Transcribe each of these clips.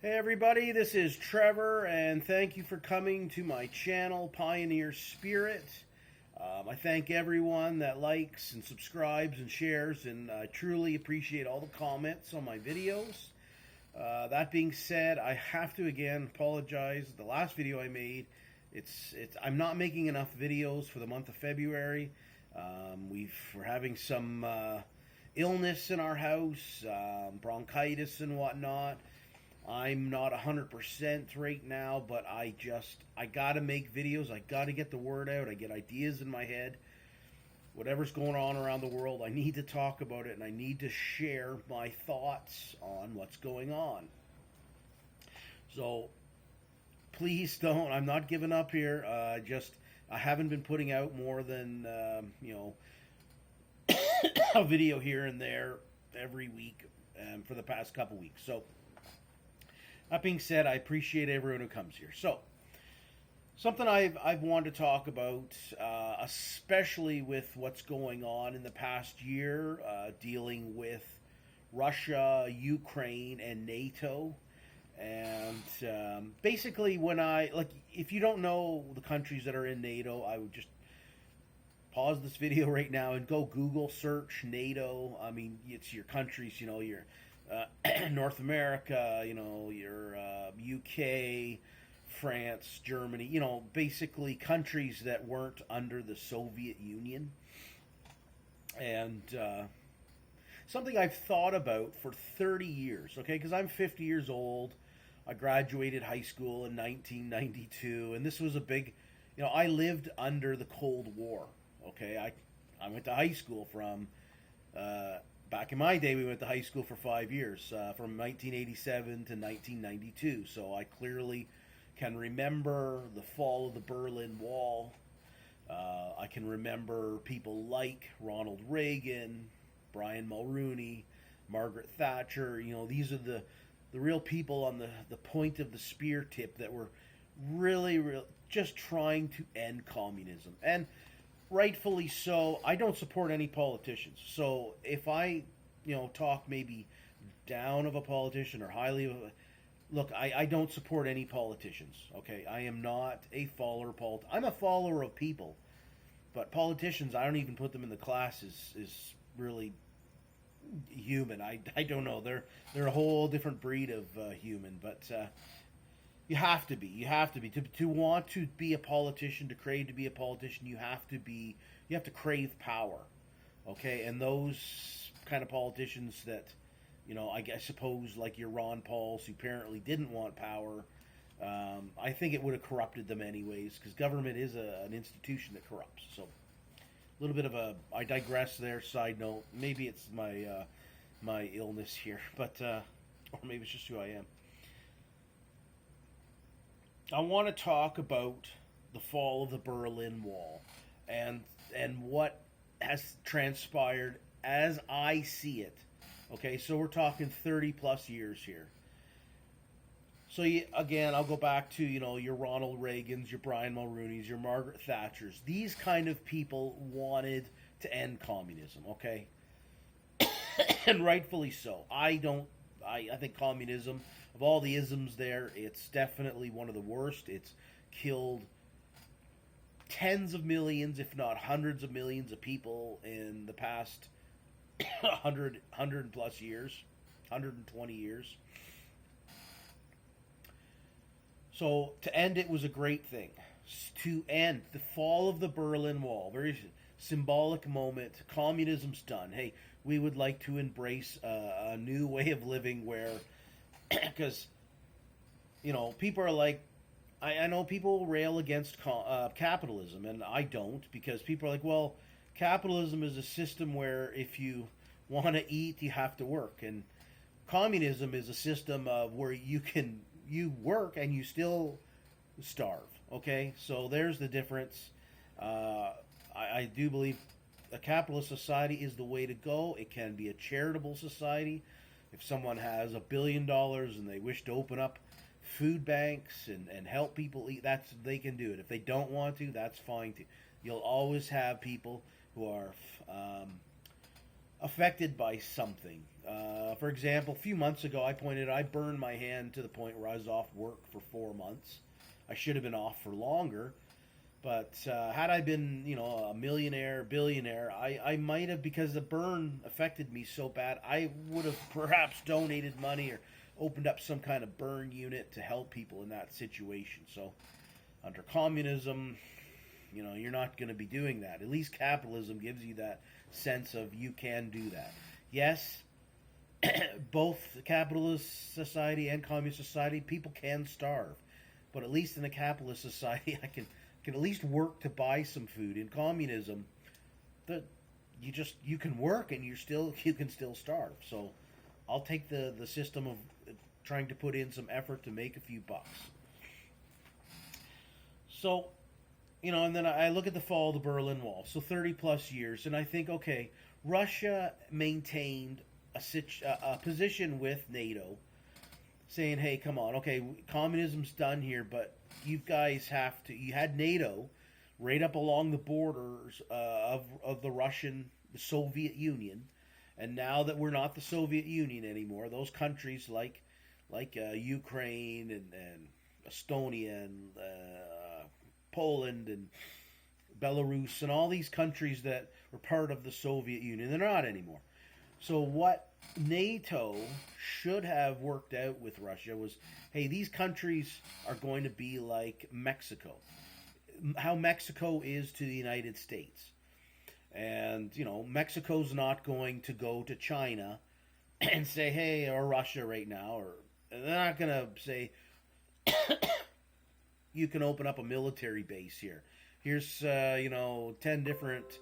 Hey everybody, this is Trevor, and thank you for coming to my channel, Pioneer Spirit. I thank everyone that likes and subscribes and shares, and I truly appreciate all the comments on my videos. That being said, I have to again apologize. The last video I made, I'm not making enough videos for the month of February. We're having some illness in our house, bronchitis and whatnot. I'm not 100% right now, but I gotta make videos. I gotta get the word out. I get ideas in my head. Whatever's going on around the world, I need to talk about it, and I need to share my thoughts on what's going on. So please don't. I'm not giving up here. I haven't been putting out more than a video here and there every week for the past couple weeks. So that being said, I appreciate everyone who comes here. So, something I've wanted to talk about, especially with what's going on in the past year, dealing with Russia, Ukraine, and NATO. And basically, if you don't know the countries that are in NATO, I would just pause this video right now and go Google search NATO. I mean, it's your countries, your North America, your UK, France, Germany, basically countries that weren't under the Soviet Union. And something I've thought about for 30 years, okay, because I'm 50 years old. I graduated high school in 1992, and this was a big, I lived under the Cold War, okay. I went to high school from back in my day, we went to high school for 5 years, from 1987 to 1992. So I clearly can remember the fall of the Berlin Wall. I can remember people like Ronald Reagan, Brian Mulroney, Margaret Thatcher. These are the real people on the point of the spear tip that were really just trying to end communism. And rightfully so. I don't support any politicians. So if I, talk maybe down of a politician or highly of a, look, I don't support any politicians. Okay, I am not a follower of I'm a follower of people, but politicians, I don't even put them in the class is really human. I don't know. They're a whole different breed of human, but. You have to be to want to be a politician, to crave to be a politician. You have to crave power, okay? And those kind of politicians that, I suppose like your Ron Pauls, who apparently didn't want power. I think it would have corrupted them anyways, because government is an institution that corrupts. So, a little bit of I digress there. Side note, maybe it's my my illness here, but or maybe it's just who I am. I want to talk about the fall of the Berlin Wall and what has transpired as I see it. Okay, so we're talking 30 plus years here. So again, I'll go back to, your Ronald Reagans, your Brian Mulroneys, your Margaret Thatchers. These kind of people wanted to end communism, okay? And rightfully so. I think communism, of all the isms there, it's definitely one of the worst. It's killed tens of millions, if not hundreds of millions of people in the past 100 plus years, 120 years. So to end it was a great thing. To end the fall of the Berlin Wall, very symbolic moment. Communism's done. Hey, we would like to embrace a new way of living where, because, people are like, I know people rail against capitalism, and I don't, because people are like, well, capitalism is a system where if you want to eat, you have to work, and communism is a system of where you work and you still starve. Okay, so there's the difference. I do believe a capitalist society is the way to go. It can be a charitable society. If someone has $1 billion and they wish to open up food banks and help people eat, they can do it. If they don't want to, that's fine too. You'll always have people who are affected by something. For example, a few months ago, I burned my hand to the point where I was off work for 4 months. I should have been off for longer, but had I been, a millionaire, billionaire, I might have, because the burn affected me so bad, I would have perhaps donated money or opened up some kind of burn unit to help people in that situation. So, under communism, you're not going to be doing that. At least capitalism gives you that sense of you can do that. Yes, both capitalist society and communist society, people can starve. But at least in a capitalist society, I can at least work to buy some food. In communism, the you can work and you can still starve. So I'll take the system of trying to put in some effort to make a few bucks. So, and then I look at the fall of the Berlin Wall. So 30 plus years, and I think, okay, Russia maintained a position with NATO, saying, hey, come on, okay, communism's done here, but you guys have to. You had NATO right up along the borders of the Soviet Union, and now that we're not the Soviet Union anymore, those countries like Ukraine and Estonia and Poland and Belarus and all these countries that were part of the Soviet Union, they're not anymore. So what NATO should have worked out with Russia was, hey, these countries are going to be like Mexico. How Mexico is to the United States. And, Mexico's not going to go to China and say, hey, or Russia right now, or they're not going to say, you can open up a military base here. Here's, 10 different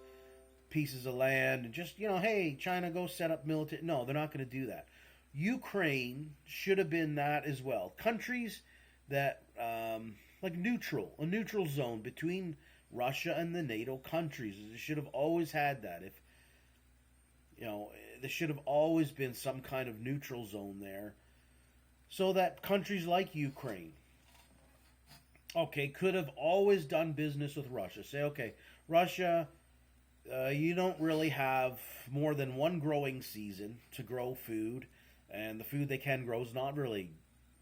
pieces of land and just, hey, China, go set up military. No, they're not going to do that. Ukraine should have been that as well. Countries that, like a neutral zone between Russia and the NATO countries. They should have always had that. If, there should have always been some kind of neutral zone there so that countries like Ukraine, okay, could have always done business with Russia. Say, okay, Russia, you don't really have more than one growing season to grow food, and the food they can grow is not really,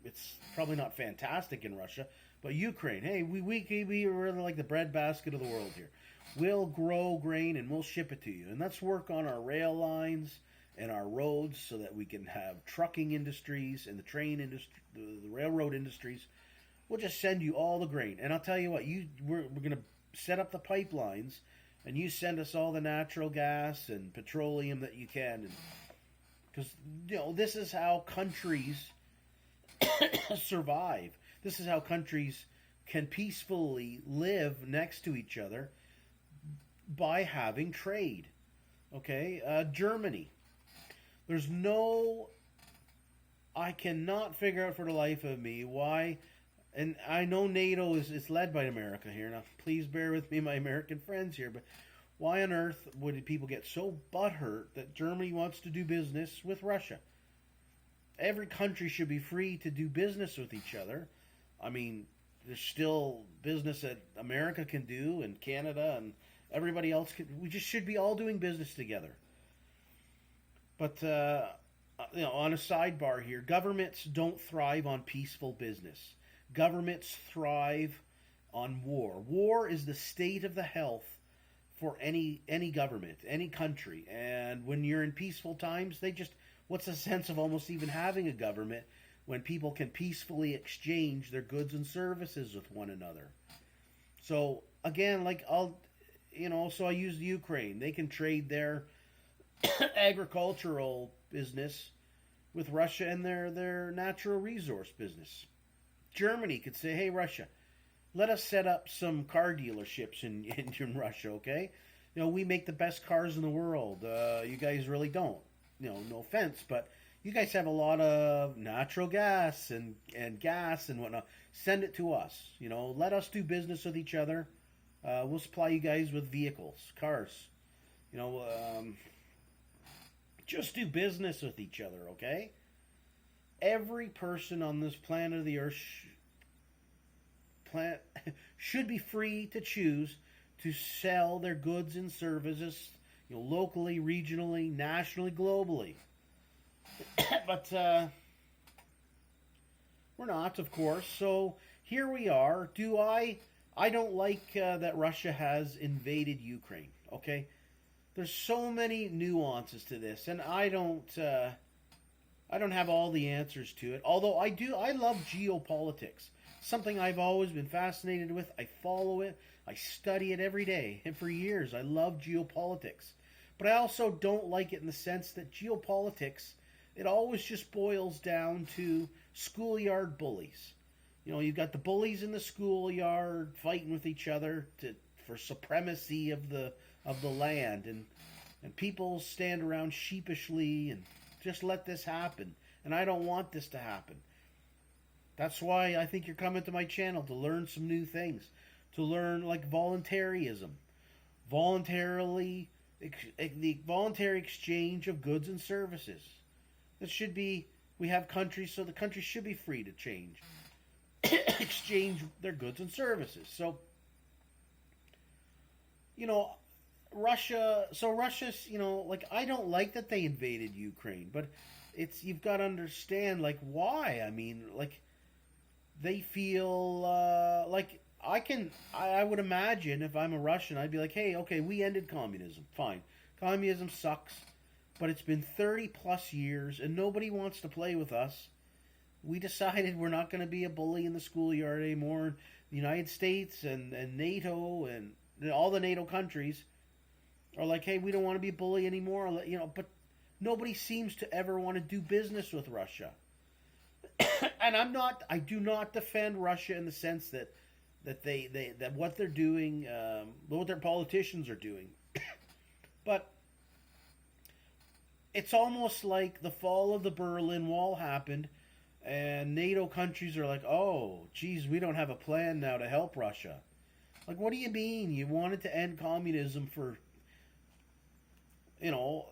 it's probably not fantastic in Russia. But Ukraine, hey, we really like the breadbasket of the world here. We'll grow grain and we'll ship it to you, and let's work on our rail lines and our roads so that we can have trucking industries and the train industry, the railroad industries. We'll just send you all the grain, and I'll tell you what, we're going to set up the pipelines. And you send us all the natural gas and petroleum that you can. Because, this is how countries survive. This is how countries can peacefully live next to each other by having trade. Okay? Germany. I cannot figure out for the life of me why. And I know NATO is led by America here. Now, please bear with me, my American friends here. But why on earth would people get so butthurt that Germany wants to do business with Russia? Every country should be free to do business with each other. I mean, there's still business that America can do and Canada and everybody else can. We just should be all doing business together. But, on a sidebar here, governments don't thrive on peaceful business. Governments thrive on war. War is the state of the health for any government, any country. And when you're in peaceful times, what's the sense of almost even having a government when people can peacefully exchange their goods and services with one another? So again, so I use Ukraine. They can trade their agricultural business with Russia and their natural resource business. Germany could say, hey, Russia, let us set up some car dealerships in Russia, okay? We make the best cars in the world. You guys really don't. No offense, but you guys have a lot of natural gas and gas and whatnot. Send it to us. Let us do business with each other. We'll supply you guys with vehicles, cars. Just do business with each other, okay? Every person on this planet of the Earth should be free to choose to sell their goods and services, locally, regionally, nationally, globally. But we're not, of course. So here we are. I don't like that Russia has invaded Ukraine. Okay, there's so many nuances to this, and I don't have all the answers to it. Although I do, I love geopolitics. Something I've always been fascinated with. I follow it. I study it every day, and for years I love geopolitics. But I also don't like it in the sense that geopolitics, it always just boils down to schoolyard bullies. You know, you've got the bullies in the schoolyard fighting with each other for supremacy of the land, and people stand around sheepishly and just let this happen. And I don't want this to happen. That's why I think you're coming to my channel to learn some new things, to learn like voluntarism, voluntarily the voluntary exchange of goods and services. That should be, we have countries, so the countries should be free to change, exchange their goods and services. So, you know, Russia's, you know, like, I don't like that they invaded Ukraine, but you've got to understand, like, why. I mean, like, they feel, like, I would imagine if I'm a Russian, I'd be like, hey, okay, we ended communism. Fine. Communism sucks, but it's been 30 plus years and nobody wants to play with us. We decided we're not going to be a bully in the schoolyard anymore. The United States and NATO and all the NATO countries are like, hey, we don't want to be a bully anymore. You know, but nobody seems to ever want to do business with Russia. And I do not defend Russia in the sense that that what they're doing, what their politicians are doing. But it's almost like the fall of the Berlin Wall happened, and NATO countries are like, oh, geez, we don't have a plan now to help Russia. Like, what do you mean? You wanted to end communism for, you know,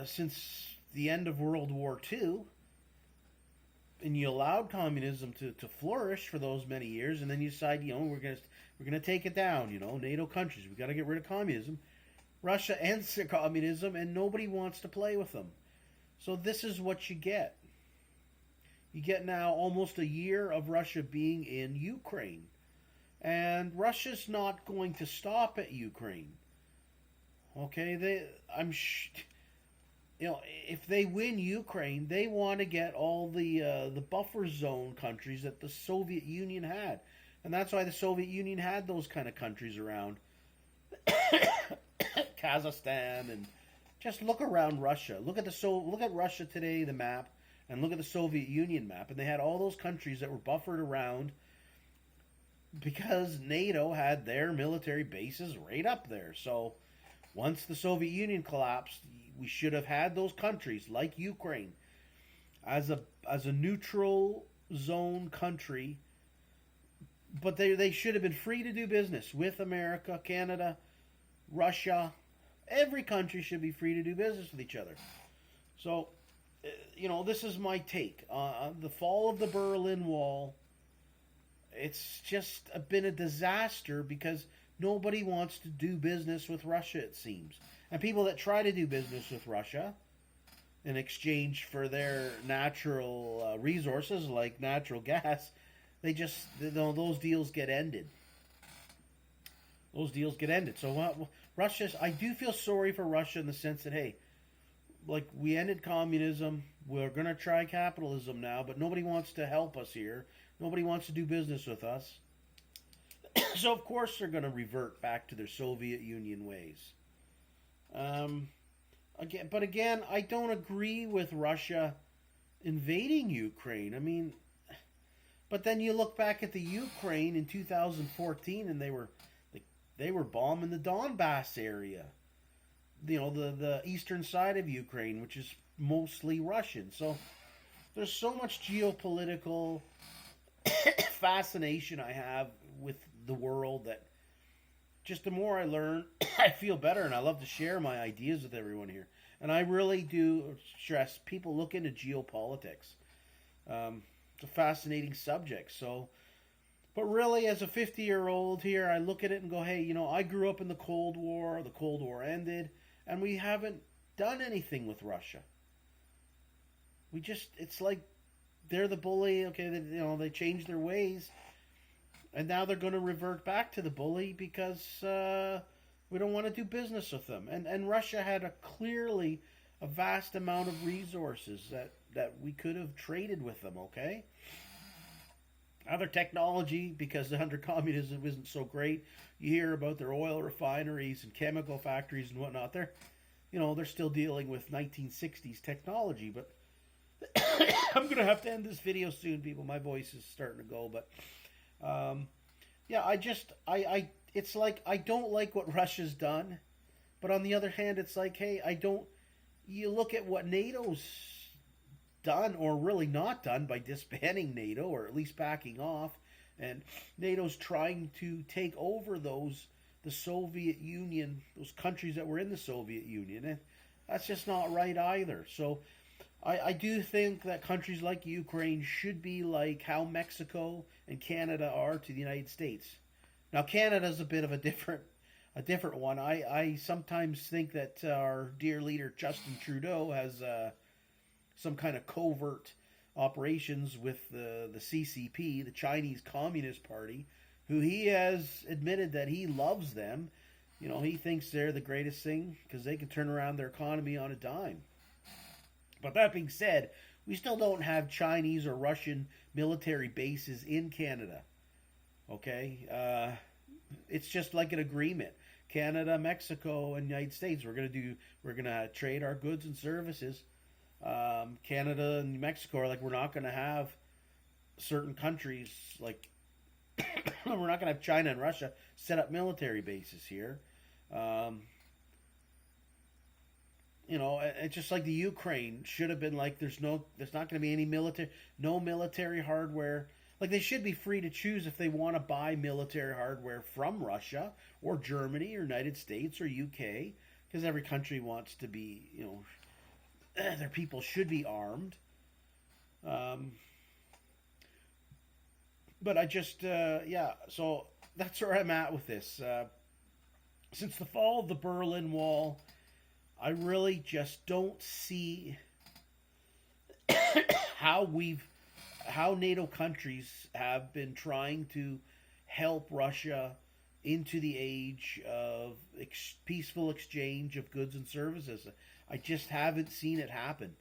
since the end of World War II, and you allowed communism to flourish for those many years, and then you decide, you know, we're gonna take it down. You know, NATO countries, we got to get rid of communism. Russia ends their communism, and nobody wants to play with them. So this is what you get. You get now almost a year of Russia being in Ukraine, and Russia's not going to stop at Ukraine. Okay, you know, if they win Ukraine, they want to get all the buffer zone countries that the Soviet Union had, and that's why the Soviet Union had those kind of countries around. Kazakhstan, and just look around Russia. Look at Russia today, the map, and look at the Soviet Union map, and they had all those countries that were buffered around because NATO had their military bases right up there. So once the Soviet Union collapsed, we should have had those countries like Ukraine as a neutral zone country, but they should have been free to do business with America, Canada, Russia. Every country should be free to do business with each other. So, you know, this is my take on the fall of the Berlin Wall. It's just been a disaster because nobody wants to do business with Russia, it seems. And people that try to do business with Russia in exchange for their natural resources like natural gas, those deals get ended. Those deals get ended. So I do feel sorry for Russia in the sense that, hey, like, we ended communism, we're going to try capitalism now, but nobody wants to help us here. Nobody wants to do business with us. So, of course, they're going to revert back to their Soviet Union ways. Again, I don't agree with Russia invading Ukraine. I mean, but then you look back at the Ukraine in 2014, and they were bombing the Donbass area. You know, the eastern side of Ukraine, which is mostly Russian. So there's so much geopolitical fascination I have with the world that just the more I learn, I feel better, and I love to share my ideas with everyone here. And I really do stress people look into geopolitics. It's a fascinating subject. So, but really, as a 50-year-old here, I look at it and go, hey, you know, I grew up in the Cold War. The Cold War ended, and we haven't done anything with Russia. it's like they're the bully. Okay, they changed their ways, and now they're going to revert back to the bully because we don't want to do business with them. And Russia had clearly a vast amount of resources that we could have traded with them. Okay, other technology, because under communism isn't so great. You hear about their oil refineries and chemical factories and whatnot. They're still dealing with 1960s technology. But I'm gonna have to end this video soon, people. My voice is starting to go. But yeah, I it's like I don't like what Russia's done, but on the other hand, it's like, hey, I don't. You look at what NATO's done, or really not done, by disbanding NATO, or at least backing off, and NATO's trying to take over the Soviet Union, those countries that were in the Soviet Union, and that's just not right either. So I do think that countries like Ukraine should be like how Mexico and Canada are to the United States. Now Canada's a bit of a different one. I sometimes think that our dear leader Justin Trudeau has some kind of covert operations with the CCP, the Chinese Communist Party, who he has admitted that he loves them. He thinks they're the greatest thing because they can turn around their economy on a dime. But that being said, we still don't have Chinese or Russian military bases in Canada. Okay? It's just like an agreement. Canada, Mexico, and United States, we're gonna trade our goods and services. Canada and Mexico are like, we're not going to have certain countries like we're not going to have China and Russia set up military bases here. It's just like the Ukraine should have been like, there's not going to be any military hardware. Like, they should be free to choose if they want to buy military hardware from Russia or Germany or United States or UK, because every country wants to be, their people should be armed. But I just, so that's where I'm at with this. Since the fall of the Berlin Wall, I really just don't see how NATO countries have been trying to help Russia into the age of peaceful exchange of goods and services. I just haven't seen it happen.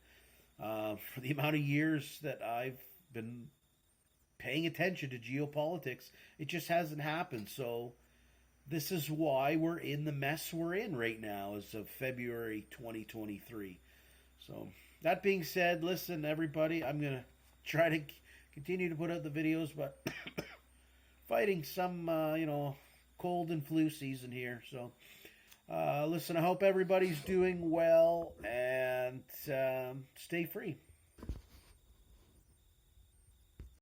For the amount of years that I've been paying attention to geopolitics, it just hasn't happened. So this is why we're in the mess we're in right now as of February 2023. So that being said, listen, everybody, I'm going to try to continue to put out the videos, but fighting some, cold and flu season here. So listen, I hope everybody's doing well, and stay free.